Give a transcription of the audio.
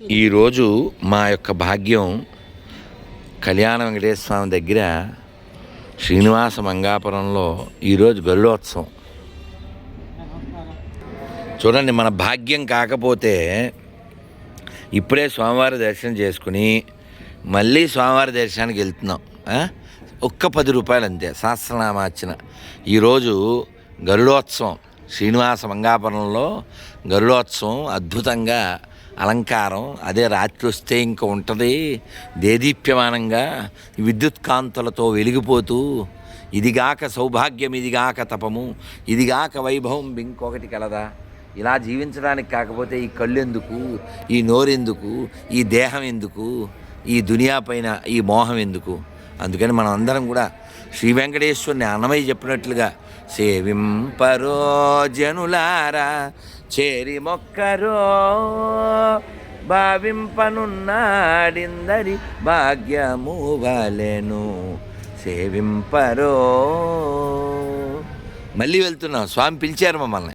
ఈరోజు మా యొక్క భాగ్యం కళ్యాణ వెంకటేశ్వర స్వామి దగ్గర శ్రీనివాస మంగాపురంలో ఈరోజు గరుడోత్సవం. చూడండి, మన భాగ్యం కాకపోతే ఇప్పుడే స్వామివారి దర్శనం చేసుకుని మళ్ళీ స్వామివారి దర్శనానికి వెళ్తున్నాం. ఒక్క 10 రూపాయలు అంతే, సహస్రనామార్చన. ఈరోజు గరుడోత్సవం, శ్రీనివాస మంగాపురంలో గరుడోత్సవం. అద్భుతంగా అలంకారం, అదే రాత్రి వస్తే ఇంకా ఉంటుంది దేదీప్యమానంగా విద్యుత్ కాంతులతో వెలిగిపోతూ. ఇదిగాక సౌభాగ్యం, ఇదిగాక తపము, ఇదిగాక వైభవం ఇంకొకటి కలదా. ఇలా జీవించడానికి కాకపోతే ఈ కళ్ళు ఎందుకు, ఈ నోరెందుకు, ఈ దేహం ఎందుకు, ఈ దునియా పైన ఈ మోహం ఎందుకు? అందుకని మనం అందరం కూడా శ్రీ వెంకటేశ్వరుని అన్నమయ్య చెప్పినట్లుగా సేవింపరో జనులారా చేరి మొక్కరో భావింపనున్నాడిందరి భాగ్యము వలెను సేవింపరో. మళ్ళీ వెళ్తున్నాం, స్వామి పిలిచారు మమ్మల్ని.